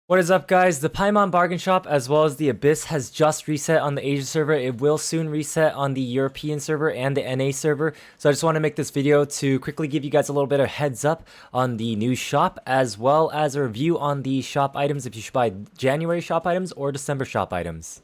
What is up, guys? The Paimon bargain shop as well as the Abyss has just reset on the Asia server. It will soon reset on the European server and the NA server. So I just want to make this video to quickly give you guys a little bit of heads up on the new shop, as well as a review on the shop items if you should buy January shop items or December shop items.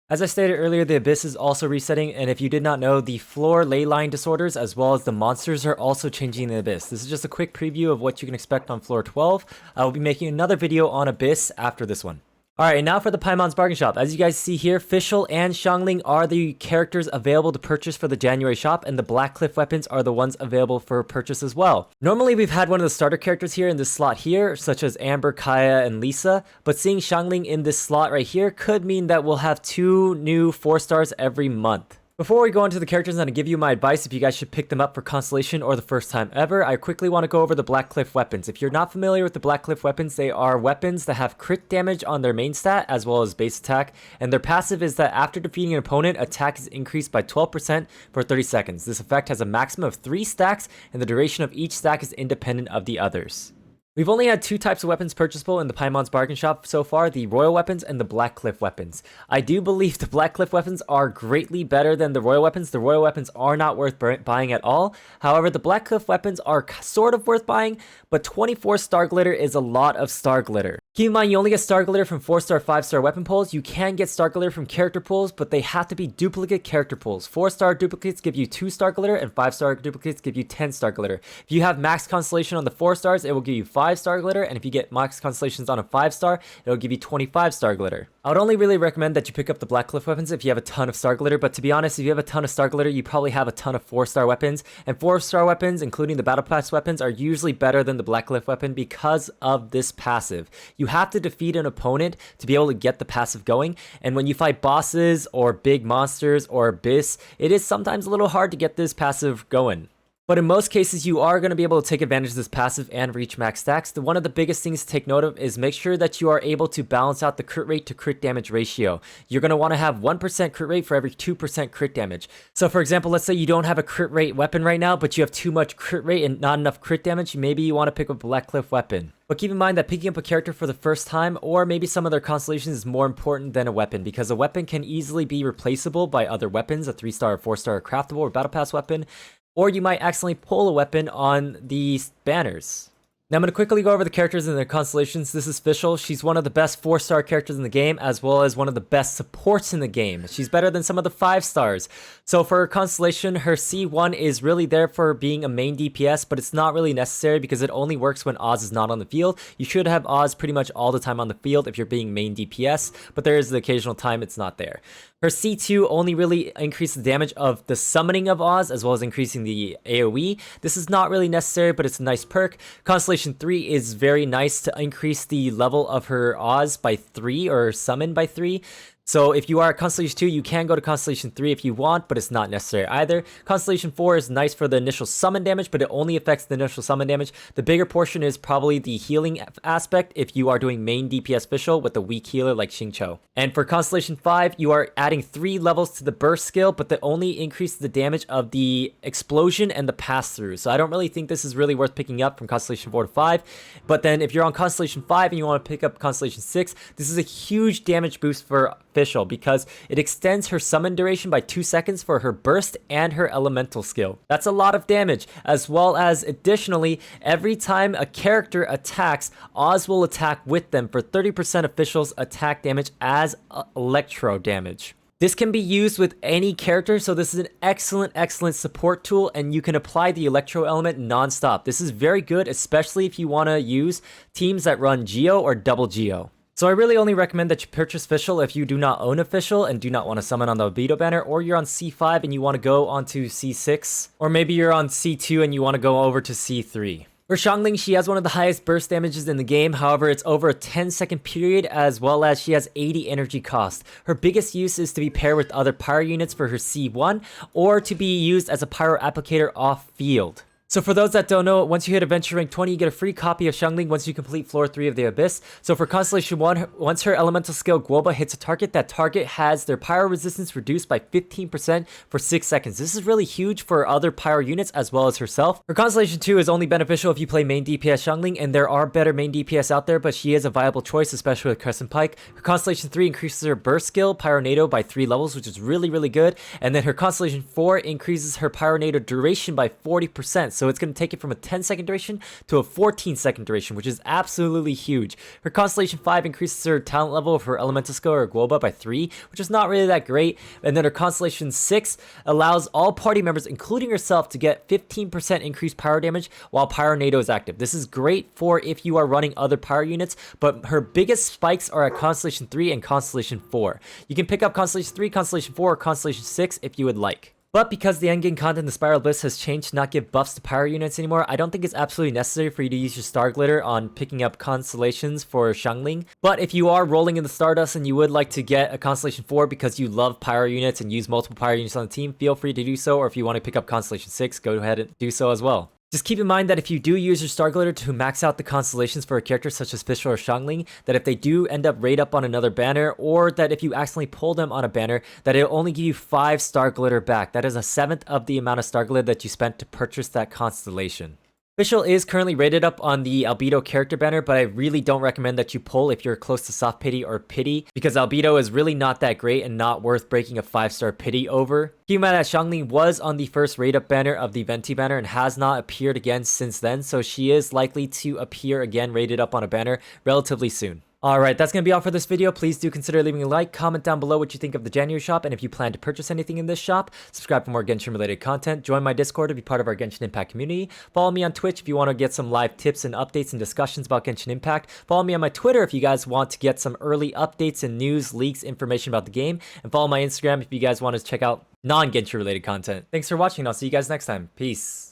As I stated earlier, the Abyss is also resetting, and if you did not know, the floor ley line disorders as well as the monsters are also changing in the Abyss. This is just a quick preview of what you can expect on floor 12. I will be making another video on Abyss after this one. Alright, now for the Paimon's bargain shop. As you guys see here, Fischl and XiangLing are the characters available to purchase for the January shop, and the Black Cliff weapons are the ones available for purchase as well. Normally, we've had one of the starter characters here in this slot here, such as Amber, Kaya, and Lisa, but seeing XiangLing in this slot right here could mean that we'll have 2 new 4 stars every month. Before we go into the characters and I give you my advice if you guys should pick them up for Constellation or the first time ever, I quickly want to go over the Black Cliff weapons. If you're not familiar with the Black Cliff weapons, they are weapons that have crit damage on their main stat as well as base attack, and their passive is that after defeating an opponent, attack is increased by 12% for 30 seconds. This effect has a maximum of 3 stacks, and the duration of each stack is independent of the others. We've only had 2 types of weapons purchasable in the Paimon's bargain shop so far, the Royal weapons and the Black Cliff weapons. I do believe the Black Cliff weapons are greatly better than the Royal weapons. The Royal weapons are not worth buying at all. However, the Black Cliff weapons are sort of worth buying, but 24 star glitter is a lot of star glitter. Keep in mind, you only get star glitter from 4-star, 5-star weapon pulls. You can get star glitter from character pulls, but they have to be duplicate character pulls. 4-star duplicates give you 2-star glitter, and 5-star duplicates give you 10-star glitter. If you have max constellation on the 4 stars, it will give you 5-star glitter, and if you get max constellations on a 5-star, it will give you 25-star glitter. I would only really recommend that you pick up the Black Cliff weapons if you have a ton of star glitter, but to be honest, if you have a ton of star glitter, you probably have a ton of 4-star weapons, and 4-star weapons, including the Battle Pass weapons, are usually better than the Black Cliff weapon because of this passive. You have to defeat an opponent to be able to get the passive going, and when you fight bosses or big monsters or Abyss, it is sometimes a little hard to get this passive going. But in most cases, you are going to be able to take advantage of this passive and reach max stacks. One of the biggest things to take note of is make sure that you are able to balance out the crit rate to crit damage ratio. You're going to want to have 1% crit rate for every 2% crit damage. So for example, let's say you don't have a crit rate weapon right now, but you have too much crit rate and not enough crit damage. Maybe you want to pick up a Black Cliff weapon. But keep in mind that picking up a character for the first time, or maybe some of their constellations, is more important than a weapon, because a weapon can easily be replaceable by other weapons, a 3-star or 4-star craftable or battle pass weapon, or you might accidentally pull a weapon on these banners. Now I'm going to quickly go over the characters and their constellations. This is Fischl. She's one of the best 4-star characters in the game, as well as one of the best supports in the game. She's better than some of the 5 stars. So for her constellation, her C1 is really there for being a main DPS, but it's not really necessary because it only works when Oz is not on the field. You should have Oz pretty much all the time on the field if you're being main DPS, but there is the occasional time it's not there. Her C2 only really increases the damage of the summoning of Oz, as well as increasing the AoE. This is not really necessary, but it's a nice perk. Constellation 3 is very nice to increase the level of her Oz by 3, or summon by 3. So if you are at Constellation 2, you can go to Constellation 3 if you want, but it's not necessary either. Constellation 4 is nice for the initial summon damage, but it only affects the initial summon damage. The bigger portion is probably the healing aspect if you are doing main DPS Fischl with a weak healer like Xingqiu. And for Constellation 5, you are adding 3 levels to the burst skill, but that only increases the damage of the explosion and the pass-through. So I don't really think this is really worth picking up from Constellation 4 to 5. But then if you're on Constellation 5 and you want to pick up Constellation 6, this is a huge damage boost for Fischl because it extends her summon duration by 2 seconds for her burst and her elemental skill. That's a lot of damage, as well as additionally, every time a character attacks, Oz will attack with them for 30% of Fischl's attack damage as electro damage. This can be used with any character, so this is an excellent support tool, and you can apply the electro element non-stop. This is very good, especially if you want to use teams that run Geo or double Geo. So I really only recommend that you purchase Fischl if you do not own a Fischl and do not want to summon on the Obito banner, or you're on C5 and you want to go onto C6, or maybe you're on C2 and you want to go over to C3. For XiangLing, she has one of the highest burst damages in the game, however it's over a 10-second period, as well as she has 80 energy cost. Her biggest use is to be paired with other pyro units for her C1, or to be used as a pyro applicator off field. So for those that don't know, once you hit Adventure Rank 20, you get a free copy of XiangLing once you complete Floor 3 of the Abyss. So for Constellation 1, once her elemental skill Guoba hits a target, that target has their pyro resistance reduced by 15% for 6 seconds. This is really huge for other pyro units as well as herself. Her Constellation 2 is only beneficial if you play main DPS XiangLing, and there are better main DPS out there, but she is a viable choice, especially with Crescent Pike. Her Constellation 3 increases her burst skill, Pyronado, by 3 levels, which is really, really good. And then her Constellation 4 increases her Pyronado duration by 40%. So it's going to take it from a 10-second duration to a 14-second duration, which is absolutely huge. Her Constellation 5 increases her talent level of her elemental skill or Guoba by 3, which is not really that great. And then her Constellation 6 allows all party members, including herself, to get 15% increased pyro damage while Pyronado is active. This is great for if you are running other pyro units, but her biggest spikes are at Constellation 3 and Constellation 4. You can pick up Constellation 3, Constellation 4, or Constellation 6 if you would like. But because the endgame content, the Spiral Abyss, has changed to not give buffs to pyro units anymore, I don't think it's absolutely necessary for you to use your Star Glitter on picking up constellations for XiangLing. But if you are rolling in the Stardust and you would like to get a Constellation 4 because you love pyro units and use multiple pyro units on the team, feel free to do so. Or if you want to pick up Constellation 6, go ahead and do so as well. Just keep in mind that if you do use your Star Glitter to max out the constellations for a character such as Fischl or XiangLing, that if they do end up raid up on another banner, or that if you accidentally pull them on a banner, that it'll only give you 5 Star Glitter back. That is a 1/7 of the amount of Star Glitter that you spent to purchase that constellation. Fischl is currently rated up on the Albedo character banner, but I really don't recommend that you pull if you're close to soft pity or pity, because Albedo is really not that great and not worth breaking a 5-star pity over. Keep in mind that XiangLing was on the first raid up banner of the Venti banner and has not appeared again since then, so she is likely to appear again rated up on a banner relatively soon. Alright, that's going to be all for this video. Please do consider leaving a like, comment down below what you think of the January shop, and if you plan to purchase anything in this shop, subscribe for more Genshin related content, join my Discord to be part of our Genshin Impact community, follow me on Twitch if you want to get some live tips and updates and discussions about Genshin Impact, follow me on my Twitter if you guys want to get some early updates and news, leaks, information about the game, and follow my Instagram if you guys want to check out non-Genshin related content. Thanks for watching, and I'll see you guys next time. Peace.